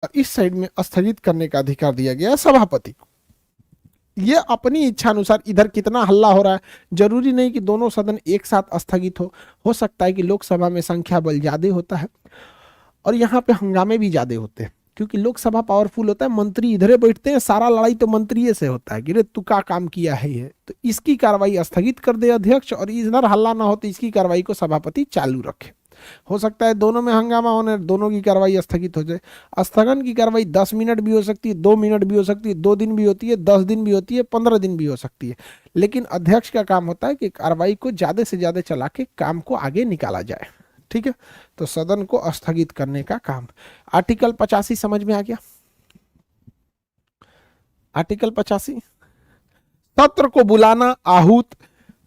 इस साइड में स्थगित करने का अधिकार दिया गया है सभापति को। ये अपनी इच्छा अनुसार, इधर कितना हल्ला हो रहा है, जरूरी नहीं कि दोनों सदन एक साथ स्थगित हो सकता है कि लोकसभा में संख्या बल ज्यादा होता है और यहाँ पे हंगामे भी ज्यादा होते हैं, क्योंकि लोकसभा पावरफुल होता है, मंत्री इधरे बैठते हैं, सारा लड़ाई तो मंत्री से होता है कि रे तू का काम किया है ये, तो इसकी कार्रवाई स्थगित कर दे अध्यक्ष, और इधर हल्ला ना हो तो इसकी कार्रवाई को सभापति चालू रखे। हो सकता है दोनों में हंगामा होने, दोनों की कार्रवाई स्थगित हो जाए। स्थगन की कार्रवाई 10 मिनट भी हो सकती है, 2 मिनट भी हो सकती है, 2 दिन भी होती है, 10 दिन भी होती है, 15 दिन भी हो सकती है, लेकिन अध्यक्ष का काम होता है कि कार्रवाई को ज्यादा से ज्यादा चला के काम को आगे निकाला जाए। ठीक है, तो सदन को स्थगित करने का काम। आर्टिकल 85 समझ में आ गया? आर्टिकल 85, सत्र को बुलाना, आहूत,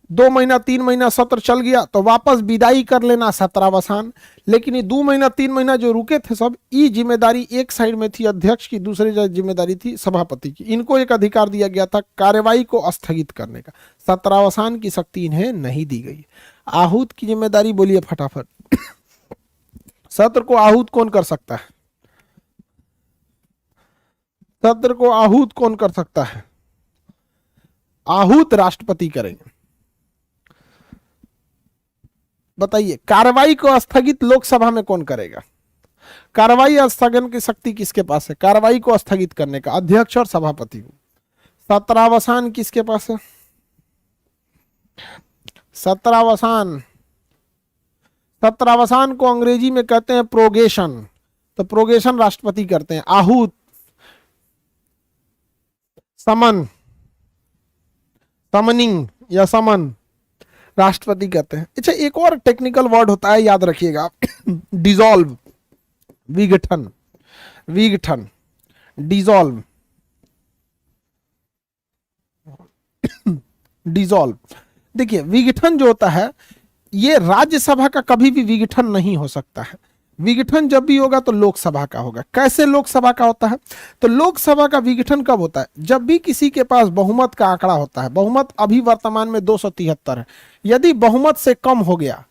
2 महीना 3 महीना सत्र चल गया तो वापस विदाई कर लेना, सत्रावसान। लेकिन ये 2 महीना 3 महीना जो रुके थे सब, ये जिम्मेदारी एक साइड में थी अध्यक्ष की, दूसरी जिम्मेदारी थी सभापति की। इनको एक अधिकार दिया गया था कार्यवाही को स्थगित करने का, सत्रावसान की शक्ति इन्हें नहीं दी गई। आहूत की जिम्मेदारी बोलिए फटाफट। सत्र को आहूत कौन कर सकता है? सत्र को आहूत कौन कर सकता है? आहूत राष्ट्रपति करेंगे। बताइए, कार्रवाई को स्थगित लोकसभा में कौन करेगा? कार्रवाई स्थगन की शक्ति किसके पास है? कार्रवाई को स्थगित करने का अध्यक्ष और सभापति को। सत्रावसान किसके पास है? सत्रावसान, सत्रावसान को अंग्रेजी में कहते हैं प्रोगेशन, तो प्रोगेशन राष्ट्रपति करते हैं। आहूत, समन, समनिंग या समन राष्ट्रपति कहते हैं। अच्छा, एक और टेक्निकल वर्ड होता है, याद रखिएगा, डिसॉल्व, विघटन, विघटन, डिसॉल्व, डिसॉल्व। देखिए, विघटन जो होता है, ये राज्यसभा का कभी भी विघटन नहीं हो सकता है। विघटन जब भी होगा तो लोकसभा का होगा। कैसे लोकसभा का होता है? तो लोकसभा का विघटन कब होता है? जब भी किसी के पास बहुमत का आंकड़ा होता है। बहुमत अभी वर्तमान में 273 है। यदि बहुमत से कम हो गया,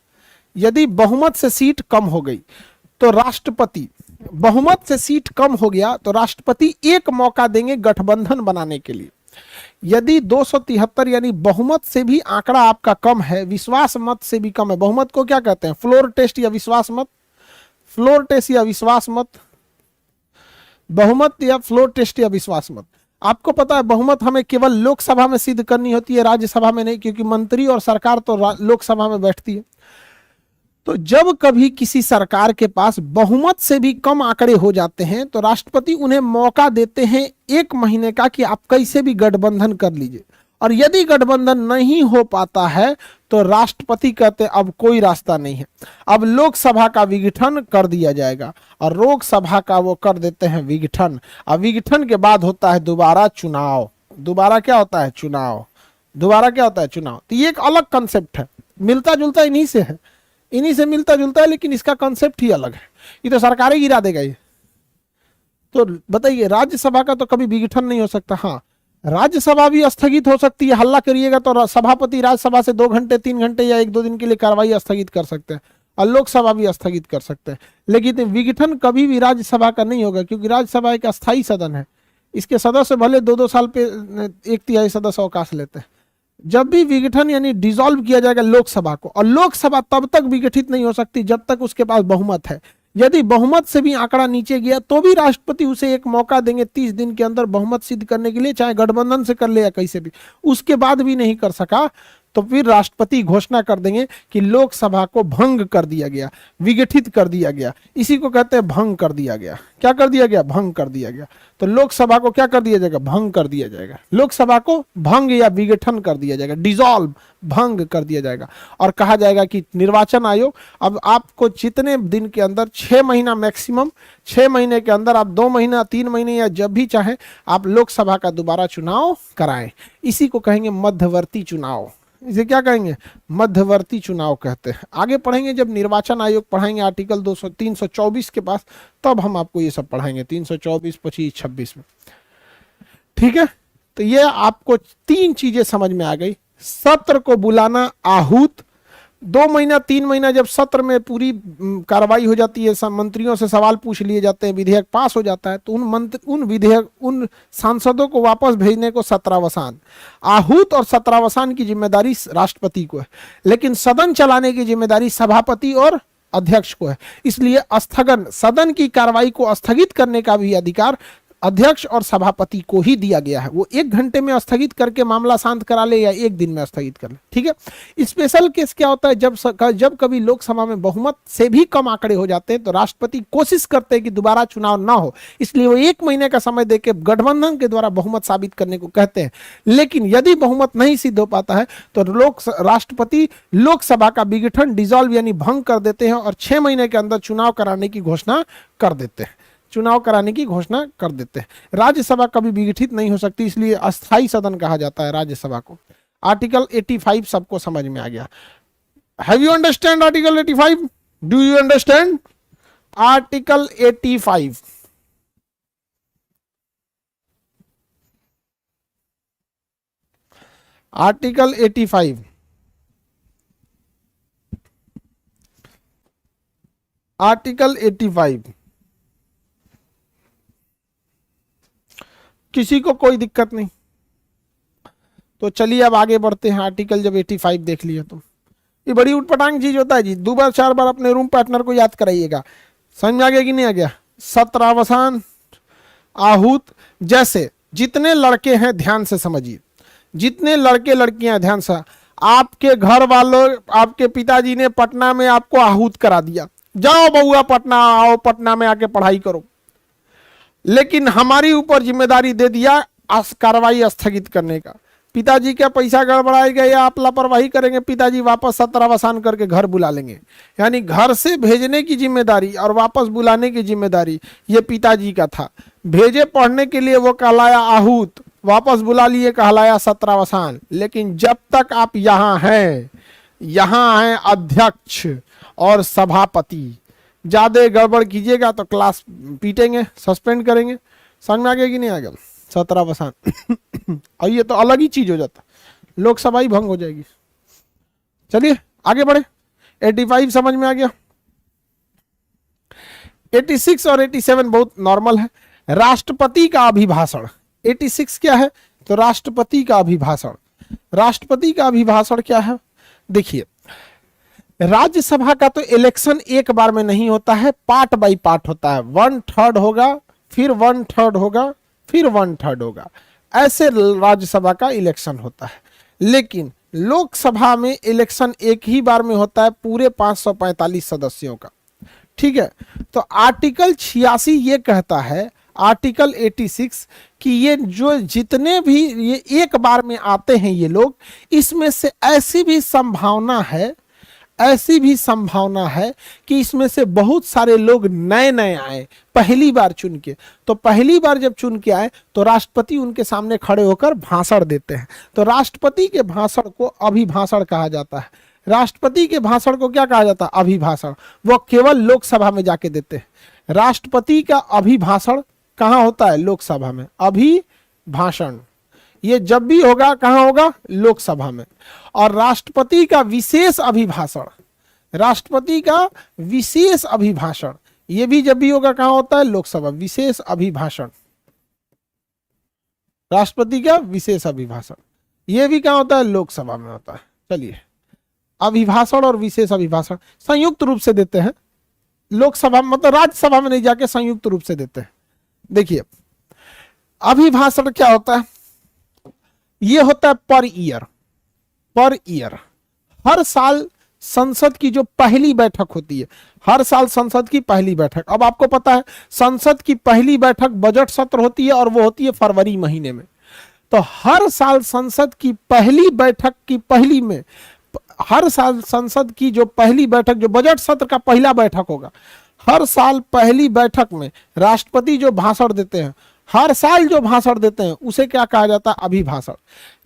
यदि बहुमत से सीट कम हो गई तो राष्ट्रपति, बहुमत से सीट कम हो गया तो राष्ट्रपति एक मौका देंगे गठबंधन बनाने के लिए। यदि 273 यानी बहुमत से भी आंकड़ा आपका कम है, विश्वास मत से भी कम है, बहुमत को क्या कहते हैं? फ्लोर टेस्ट या विश्वास मत, फ्लोर टेस्ट या विश्वास मत, बहुमत या फ्लोर टेस्ट या विश्वास मत। आपको पता है बहुमत हमें केवल लोकसभा में सिद्ध करनी होती है, राज्यसभा में नहीं, क्योंकि मंत्री और सरकार तो लोकसभा में बैठती है। तो जब कभी किसी सरकार के पास बहुमत से भी कम आंकड़े हो जाते हैं तो राष्ट्रपति उन्हें मौका देते हैं 1 महीने का कि आप कैसे भी गठबंधन कर लीजिए, और यदि गठबंधन नहीं हो पाता है तो राष्ट्रपति कहते अब कोई रास्ता नहीं है, अब लोकसभा का विघटन कर दिया जाएगा, और लोकसभा का वो कर देते हैं विघटन। अब विघटन के बाद होता है दोबारा चुनाव। दोबारा क्या होता है? चुनाव। दोबारा क्या होता है? चुनाव। तो ये एक अलग कंसेप्ट है, मिलता जुलता इन्हीं से है, इन्हीं से मिलता जुलता है, लेकिन इसका कंसेप्ट ही अलग है। ये तो सरकारें गिरा देगा ये। तो बताइए, राज्यसभा का तो कभी विघटन नहीं हो सकता। हाँ, राज्यसभा भी स्थगित हो सकती है, हल्ला करिएगा तो सभापति राज्यसभा से 2 घंटे 3 घंटे या 1-2 दिन के लिए कार्रवाई स्थगित कर सकते हैं, और लोकसभा भी स्थगित कर सकते हैं। लेकिन विघटन कभी भी राज्यसभा का नहीं होगा, क्योंकि राज्यसभा एक अस्थायी सदन है। इसके सदस्य भले 2-2 साल पे 1/3 सदस्य अवकाश लेते हैं। जब भी विघटन यानी डिसॉल्व किया जाएगा लोकसभा को, और लोकसभा तब तक विघटित नहीं हो सकती जब तक उसके पास बहुमत है। यदि बहुमत से भी आंकड़ा नीचे गया तो भी राष्ट्रपति उसे एक मौका देंगे 30 दिन के अंदर बहुमत सिद्ध करने के लिए, चाहे गठबंधन से कर ले या कैसे भी। उसके बाद भी नहीं कर सका तो फिर राष्ट्रपति घोषणा कर देंगे कि लोकसभा को भंग कर दिया गया, विघटित कर दिया गया। इसी को कहते हैं भंग कर दिया गया। क्या कर दिया गया? भंग कर दिया गया। तो लोकसभा को क्या कर दिया जाएगा? भंग कर दिया जाएगा। लोकसभा को भंग या विघटन कर दिया जाएगा, डिसॉल्व, भंग कर दिया जाएगा। और कहा जाएगा कि निर्वाचन आयोग अब आपको जितने दिन के अंदर, 6 महीना मैक्सिमम, 6 महीने के अंदर आप 2 महीना 3 महीने या जब भी चाहे आप लोकसभा का दोबारा चुनाव कराएं। इसी को कहेंगे मध्यवर्ती चुनाव। इसे क्या कहेंगे? मध्यवर्ती चुनाव कहते हैं। आगे पढ़ेंगे जब निर्वाचन आयोग पढ़ाएंगे आर्टिकल 324 के पास, तब हम आपको ये सब पढ़ाएंगे 324, 25, 26 में। ठीक है, तो ये आपको 3 चीजें समझ में आ गई। सत्र को बुलाना, आहूत, 2 महीना 3 महीना जब सत्र में पूरी कार्रवाई हो जाती है, मंत्रियों से सवाल पूछ लिए जाते हैं, विधेयक पास हो जाता है, तो उन सांसदों को वापस भेजने को सत्रावसान, आहूत और सत्रावसान की जिम्मेदारी राष्ट्रपति को है, लेकिन सदन चलाने की जिम्मेदारी सभापति और अध्यक्ष को है। इसलिए स्थगन, सदन की कार्रवाई को स्थगित करने का भी अधिकार अध्यक्ष और सभापति को ही दिया गया है। वो 1 घंटे में स्थगित करके मामला शांत करा ले या 1 दिन में स्थगित कर ले, ठीक है। स्पेशल केस क्या होता है, जब कभी लोकसभा में बहुमत से भी कम आंकड़े हो जाते हैं तो राष्ट्रपति कोशिश करते हैं कि दोबारा चुनाव ना हो, इसलिए वो 1 महीने का समय देके गठबंधन के द्वारा बहुमत साबित करने को कहते हैं। लेकिन यदि बहुमत नहीं सिद्ध हो पाता है तो राष्ट्रपति लोकसभा का विघटन, डिसॉल्व यानी भंग कर देते हैं और 6 महीने के अंदर चुनाव कराने की घोषणा कर देते हैं, राज्यसभा कभी विघटित नहीं हो सकती, इसलिए अस्थाई सदन कहा जाता है राज्यसभा को। आर्टिकल 85 सबको समझ में आ गया। Have you understand article 85? Do you understand article 85? Article 85, article 85 किसी को कोई दिक्कत नहीं, तो चलिए अब आगे बढ़ते हैं। आर्टिकल जब 85 देख लिया तो ये बड़ी उटपटांग चीज होता है जी, 2 बार 4 बार अपने रूम पार्टनर को याद कराइएगा। समझ में आ गया कि नहीं आ गया? सत्रावसान, आहूत, जैसे जितने लड़के हैं ध्यान से समझिए, जितने लड़के लड़कियां ध्यान से, आपके घर वालों, आपके पिताजी ने पटना में आपको आहूत करा दिया, जाओ बउआ पटना आओ, पटना में आके पढ़ाई करो, लेकिन हमारी ऊपर जिम्मेदारी दे दिया कार्रवाई स्थगित करने का। पिताजी का पैसा गड़बड़ाएगा या आप लापरवाही करेंगे, पिताजी वापस सत्रावसान करके घर बुला लेंगे, यानी घर से भेजने की जिम्मेदारी और वापस बुलाने की जिम्मेदारी ये पिताजी का था। भेजे पढ़ने के लिए वो कहलाया आहूत, वापस बुला लिए कहलाया सत्रावसान। लेकिन जब तक आप यहाँ हैं अध्यक्ष और सभापति, ज्यादा गड़बड़ कीजिएगा तो क्लास पीटेंगे, सस्पेंड करेंगे। समझ में आ गया कि नहीं आ गया? सत्रावसान और ये तो अलग ही चीज हो जाता, लोकसभा ही भंग हो जाएगी। चलिए आगे बढ़े। 85 समझ में आ गया। 86 और 87 बहुत नॉर्मल है। राष्ट्रपति का अभिभाषण, 86 क्या है? तो राष्ट्रपति का अभिभाषण। राष्ट्रपति का अभिभाषण क्या है? देखिए, राज्यसभा का तो इलेक्शन एक बार में नहीं होता है, पार्ट बाय पार्ट होता है। 1/3 होगा, फिर 1/3 होगा, फिर 1/3 होगा, ऐसे राज्यसभा का इलेक्शन होता है। लेकिन लोकसभा में इलेक्शन एक ही बार में होता है पूरे 545 सदस्यों का, ठीक है। तो आर्टिकल 86 ये कहता है, आर्टिकल 86 कि ये जो जितने भी ये एक बार में आते हैं ये लोग, इसमें से ऐसी भी संभावना है कि इसमें से बहुत सारे लोग नए आए पहली बार चुन के। तो पहली बार जब चुन के आए तो राष्ट्रपति उनके सामने खड़े होकर भाषण देते हैं। तो राष्ट्रपति के भाषण को अभिभाषण कहा जाता है। राष्ट्रपति के भाषण को क्या कहा जाता है? अभिभाषण। वो केवल लोकसभा में जाके देते हैं। राष्ट्रपति का अभिभाषण कहाँ होता है? लोकसभा में। अभिभाषण ये जब भी होगा कहाँ होगा? लोकसभा में। और राष्ट्रपति का विशेष अभिभाषण, राष्ट्रपति का विशेष अभिभाषण ये भी जब भी होगा कहाँ होता है? लोकसभा। विशेष अभिभाषण, राष्ट्रपति का विशेष अभिभाषण ये भी कहाँ होता है? लोकसभा में होता है। चलिए, अभिभाषण और विशेष अभिभाषण संयुक्त रूप से देते हैं लोकसभा, मतलब राज्यसभा में नहीं जाके संयुक्त रूप से देते हैं। देखिए, अभिभाषण क्या होता है? ये होता है पर ईयर। हर साल संसद की जो पहली बैठक होती है, हर साल संसद की पहली बैठक, अब आपको पता है संसद की पहली बैठक बजट सत्र होती है और वो होती है फरवरी महीने में। तो हर साल संसद की पहली बैठक की पहली में, हर साल संसद की जो पहली बैठक, जो बजट सत्र का पहला बैठक होगा, हर साल पहली बैठक में राष्ट्रपति जो भाषण देते हैं, हर साल जो भाषण देते हैं उसे क्या कहा जाता है? अभिभाषण।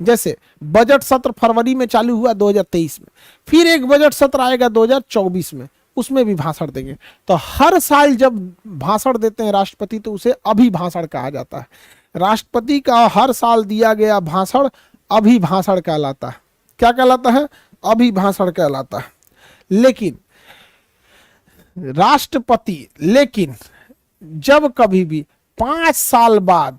जैसे बजट सत्र फरवरी में चालू हुआ 2023 में, फिर एक बजट सत्र आएगा 2024 में, उसमें भी भाषण देंगे। तो हर साल जब भाषण देते हैं राष्ट्रपति तो उसे अभिभाषण कहा जाता है। राष्ट्रपति का हर साल दिया गया भाषण अभिभाषण कहलाता है। क्या कहलाता है? अभिभाषण कहलाता है। लेकिन जब कभी भी 5 साल बाद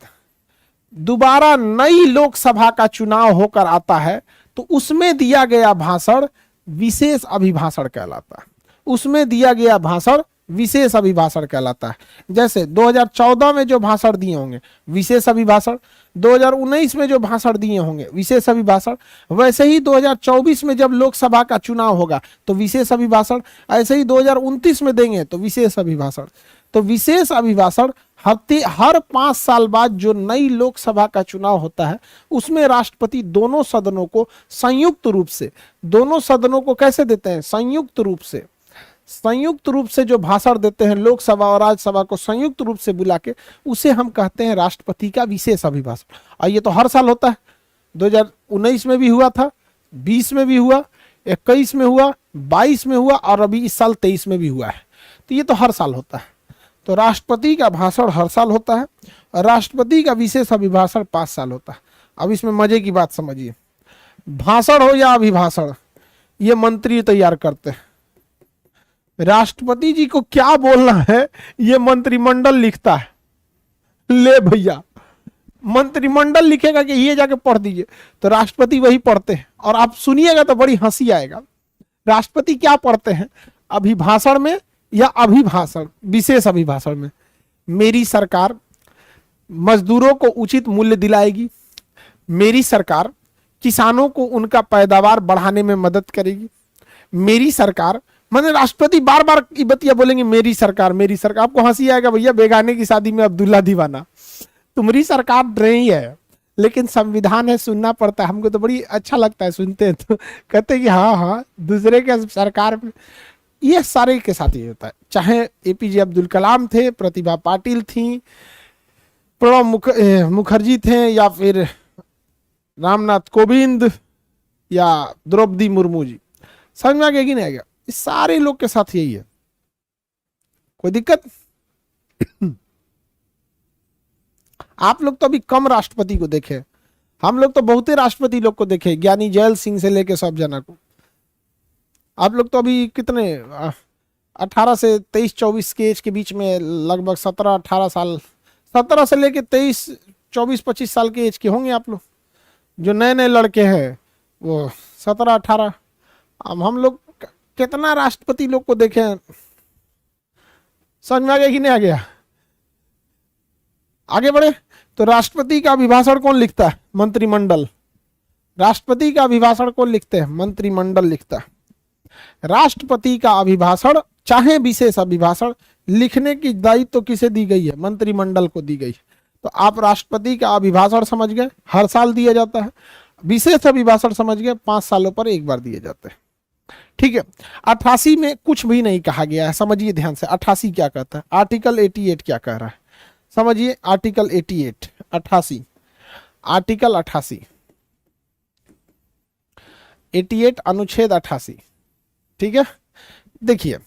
दोबारा नई लोकसभा का चुनाव होकर आता है तो उसमें दिया गया भाषण विशेष अभिभाषण कहलाता है। उसमें दिया गया भाषण विशेष अभिभाषण कहलाता है। जैसे 2014 में जो भाषण दिए होंगे विशेष अभिभाषण, 2019 में जो भाषण दिए होंगे विशेष अभिभाषण, वैसे ही 2024 में जब लोकसभा का चुनाव होगा तो विशेष अभिभाषण, ऐसे ही 2029 में देंगे तो विशेष अभिभाषण। तो विशेष अभिभाषण हर 5 साल बाद जो नई लोकसभा का चुनाव होता है उसमें राष्ट्रपति दोनों सदनों को संयुक्त रूप से, दोनों सदनों को कैसे देते हैं, संयुक्त रूप से जो भाषण देते हैं लोकसभा और राज्यसभा को संयुक्त रूप से बुला के, उसे हम कहते हैं राष्ट्रपति का विशेष अभिभाषण। और ये तो हर साल होता है, 2019 में भी हुआ था, 20 में भी हुआ, 21 में हुआ, 22 में हुआ और अभी इस साल 23 में भी हुआ है। तो ये तो हर साल होता है। तो राष्ट्रपति का भाषण हर साल होता है और राष्ट्रपति का विशेष अभिभाषण 5 साल होता है। अब इसमें मजे की बात समझिए, भाषण हो या अभिभाषण ये मंत्री तैयार करते हैं। राष्ट्रपति जी को क्या बोलना है ये मंत्रिमंडल लिखता है। ले भैया, मंत्रिमंडल लिखेगा कि ये जाके पढ़ दीजिए, तो राष्ट्रपति वही पढ़ते हैं। और आप सुनिएगा तो बड़ी हंसी आएगा। राष्ट्रपति क्या पढ़ते हैं अभिभाषण में या अभिभाषण, विशेष अभिभाषण में? मेरी सरकार मजदूरों को उचित मूल्य दिलाएगी, मेरी सरकार किसानों को उनका पैदावार बढ़ाने में मदद करेगी, मेरी सरकार, मैंने राष्ट्रपति बार बार बतिया बोलेंगे मेरी सरकार मेरी सरकार। आपको हंसी आएगा भैया, बेगाने की शादी में अब्दुल्ला दीवाना, तुम्हारी सरकार नहीं है लेकिन संविधान है, सुनना पड़ता है। हमको तो बड़ी अच्छा लगता है, सुनते हैं तो कहते हैं कि हाँ दूसरे के सरकार में। ये सारे के साथ ये होता है, चाहे एपीजे अब्दुल कलाम थे, प्रतिभा पाटिल थी, प्रणब मुखर्जी थे, या फिर रामनाथ कोविंद या द्रौपदी मुर्मू जी। समझ में आ गया कि नहीं आ गया? इस सारे लोग के साथ यही है, कोई दिक्कत? आप लोग तो अभी कम राष्ट्रपति को देखे, हम लोग तो बहुते राष्ट्रपति लोग को देखे, ज्ञानी जैल सिंह से लेके सब जना को। आप लोग तो अभी कितने 18 से 23-24 के एज के बीच में, लगभग 17-18 साल, 17 से लेके 23, 24-25 साल के एज के होंगे आप लोग। जो नए नए लड़के हैं वो 17-18। अब हम लोग कितना राष्ट्रपति लोग को देखे हैं, समझ में आ गया कि नहीं आ गया? आगे बढ़े तो राष्ट्रपति का अभिभाषण कौन लिखता है? मंत्रिमंडल। राष्ट्रपति का अभिभाषण कौन लिखते हैं? मंत्रिमंडल लिखता है। राष्ट्रपति का अभिभाषण चाहे विशेष अभिभाषण लिखने की दायित्व तो किसे दी गई है? मंत्रिमंडल को दी गई है। तो आप राष्ट्रपति का अभिभाषण समझ गए, हर साल दिया जाता है। विशेष अभिभाषण समझ गए, 5 सालों पर एक बार दिए जाते हैं। ठीक है। 88 में कुछ भी नहीं कहा गया है, समझिए ध्यान से। 88 क्या कहता है? आर्टिकल 88 क्या कह रहा है समझिए। आर्टिकल 88, 88, आर्टिकल 88, 88 अनुच्छेद 88। ठीक है, देखिए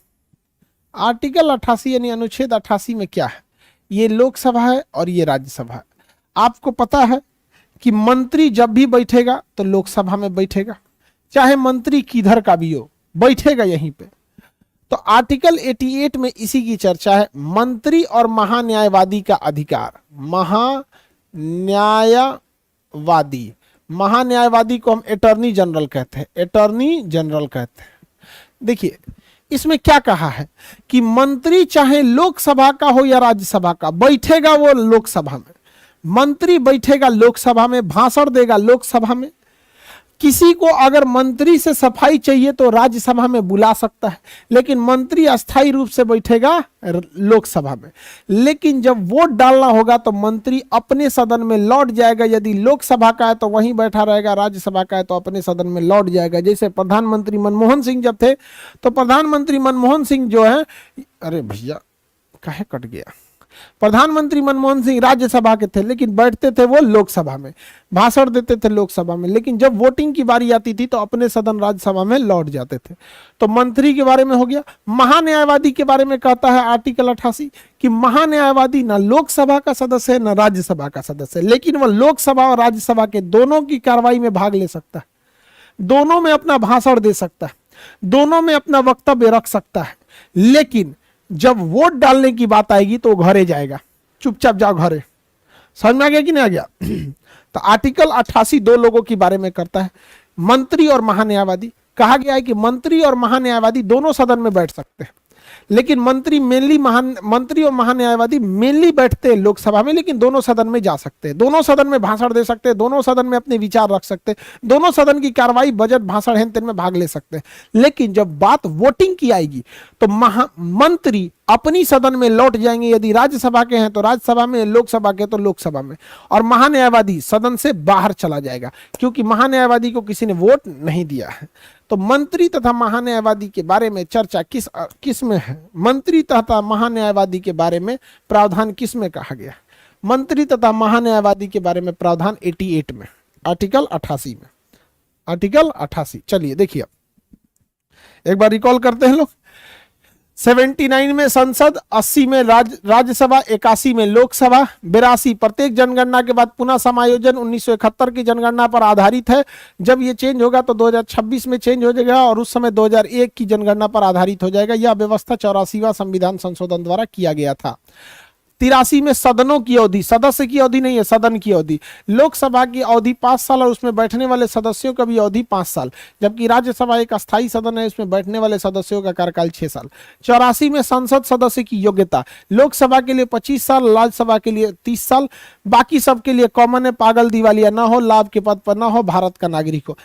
आर्टिकल 88 यानी अनुच्छेद 88 में क्या है? ये लोकसभा है और ये राज्यसभा है। आपको पता है कि मंत्री जब भी बैठेगा तो लोकसभा में बैठेगा, चाहे मंत्री किधर का भी हो बैठेगा यहीं पे। तो आर्टिकल 88 में इसी की चर्चा है, मंत्री और महान्यायवादी का अधिकार। महान्यायवादी, महान्यायवादी को हम अटॉर्नी जनरल कहते हैं, अटॉर्नी जनरल कहते हैं। देखिए इसमें क्या कहा है कि मंत्री चाहे लोकसभा का हो या राज्यसभा का, बैठेगा वो लोकसभा में। मंत्री बैठेगा लोकसभा में, भाषण देगा लोकसभा में। किसी को अगर मंत्री से सफाई चाहिए तो राज्यसभा में बुला सकता है, लेकिन मंत्री अस्थायी रूप से बैठेगा लोकसभा में। लेकिन जब वोट डालना होगा तो मंत्री अपने सदन में लौट जाएगा। यदि लोकसभा का है तो वहीं बैठा रहेगा, राज्यसभा का है तो अपने सदन में लौट जाएगा। जैसे प्रधानमंत्री मनमोहन सिंह जब थे तो प्रधानमंत्री मनमोहन सिंह जो है, अरे भैया काहे कट गया, प्रधानमंत्री मनमोहन सिंह राज्यसभा के थे लेकिन बैठते थे वो लोकसभा में, भाषण देते थे लोकसभा में। लेकिन जब वोटिंग की बारी आती थी तो अपने सदन राज्यसभा में लौट जाते थे। तो मंत्री के बारे में हो गया। महान्यायवादी के बारे में कहता है आर्टिकल 88 कि महान्यायवादी ना लोकसभा का सदस्य है ना राज्यसभा का सदस्य है, लेकिन वह लोकसभा और राज्यसभा के दोनों की कार्रवाई में भाग ले सकता है, दोनों में अपना भाषण दे सकता है। दोनों में अपना वक्तव्य रख सकता है, लेकिन जब वोट डालने की बात आएगी तो वो घरे जाएगा, चुपचाप जाओ घरे। समझ में आ गया कि नहीं आ गया? तो आर्टिकल 88 दो लोगों के बारे में करता है, मंत्री और महान्यायवादी। कहा गया है कि मंत्री और महान्यायवादी दोनों सदन में बैठ सकते हैं, लेकिन मंत्री और महान्यायवादी मेनली बैठते हैं लोकसभा में, लेकिन दोनों सदन में जा सकते हैं, दोनों सदन में भाषण दे सकते हैं, दोनों सदन में अपने विचार रख सकते हैं, दोनों सदन की कार्रवाई, बजट, भाषण, हेन तेन में भाग ले सकते हैं। लेकिन जब बात वोटिंग की आएगी तो मंत्री अपनी सदन में लौट जाएंगे, यदि राज्यसभा के हैं तो राज्यसभा में, लोकसभा के तो लोकसभा में, और महान्यायवादी सदन से बाहर चला जाएगा, क्योंकि महान्यायवादी को किसी ने वोट नहीं दिया है। तो मंत्री तथा महान्यायवादी के बारे में चर्चा किस में है? मंत्री तथा महान्यायवादी के बारे में प्रावधान किस में कहा गया? मंत्री तथा महान्यायवादी के बारे में प्रावधान 88 में, आर्टिकल 88 में, आर्टिकल 88। चलिए देखिए, एक बार रिकॉल करते हैं लोग। 79 में संसद, 80 में राज्यसभा, 81 में लोकसभा, 82 प्रत्येक जनगणना के बाद पुनः समायोजन 1971 की जनगणना पर आधारित है। जब ये चेंज होगा तो 2026 में चेंज हो जाएगा और उस समय 2001 की जनगणना पर आधारित हो जाएगा। यह व्यवस्था 84वां संविधान संशोधन द्वारा किया गया था। 83 में सदनों की अवधि, सदस्य की अवधि नहीं है, सदन की अवधि। लोकसभा की अवधि 5 साल और उसमें बैठने वाले सदस्यों का भी अवधि 5 साल, जबकि राज्यसभा एक अस्थायी सदन है, इसमें बैठने वाले सदस्यों का कार्यकाल 6 साल। 84 में संसद सदस्य की योग्यता, लोकसभा के लिए 25 साल, राज्यसभा के लिए 30 साल, बाकी सबके लिए कॉमन है, पागल दिवालिया ना हो, लाभ के पद पर ना हो, भारत का नागरिक हो।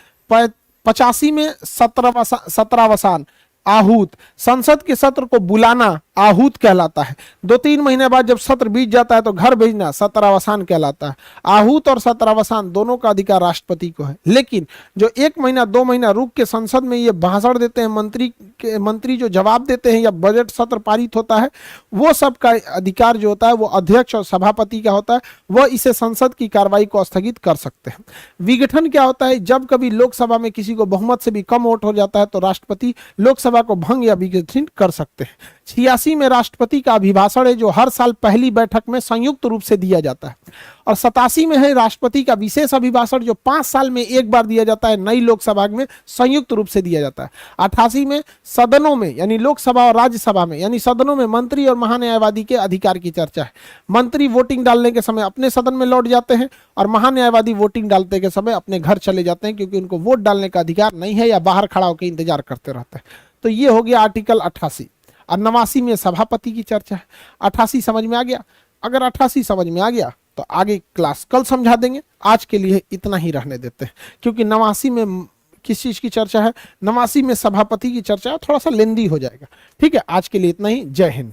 85 में सत्रावसान, आहूत, संसद के सत्र को बुलाना आहूत कहलाता है। 2-3 महीने बाद जब सत्र बीत जाता है तो घर भेजना सत्रावसान कहलाता है। आहूत और सत्रावसान दोनों का अधिकार राष्ट्रपति को है, लेकिन जो 1 महीना 2 महीना रुक के संसद में ये भाषण देते हैं मंत्री जो जवाब देते हैं या बजट सत्र पारित होता है, वो सब का अधिकार जो होता है वो अध्यक्ष और सभापति का होता है। वह इसे संसद की कार्रवाई को स्थगित कर सकते हैं। विघटन क्या होता है? जब कभी लोकसभा में किसी को बहुमत से भी कम वोट हो जाता है तो राष्ट्रपति लोकसभा को भंग या विघटित कर सकते हैं। 86 में राष्ट्रपति का अभिभाषण है, जो हर साल पहली बैठक में संयुक्त रूप से दिया जाता है। और 87 में है राष्ट्रपति का विशेष अभिभाषण, जो 5 साल में एक बार दिया जाता है, नई लोकसभा में संयुक्त रूप से दिया जाता है। 88 में सदनों में यानी लोकसभा और राज्यसभा में यानी सदनों में मंत्री और महान्यायवादी के अधिकार की चर्चा है। मंत्री वोटिंग डालने के समय अपने सदन में लौट जाते हैं और महान्यायवादी वोटिंग डालते के समय अपने घर चले जाते हैं, क्योंकि उनको वोट डालने का अधिकार नहीं है या बाहर खड़ा होकर इंतजार करते रहते हैं। तो ये हो गया आर्टिकल 88। और 89 में सभापति की चर्चा है। 88 समझ में आ गया? अगर 88 समझ में आ गया तो आगे क्लास कल समझा देंगे। आज के लिए इतना ही रहने देते हैं, क्योंकि 89 में किस चीज की चर्चा है? 89 में सभापति की चर्चा है, थोड़ा सा लेंदी हो जाएगा। ठीक है, आज के लिए इतना ही। जय हिंद।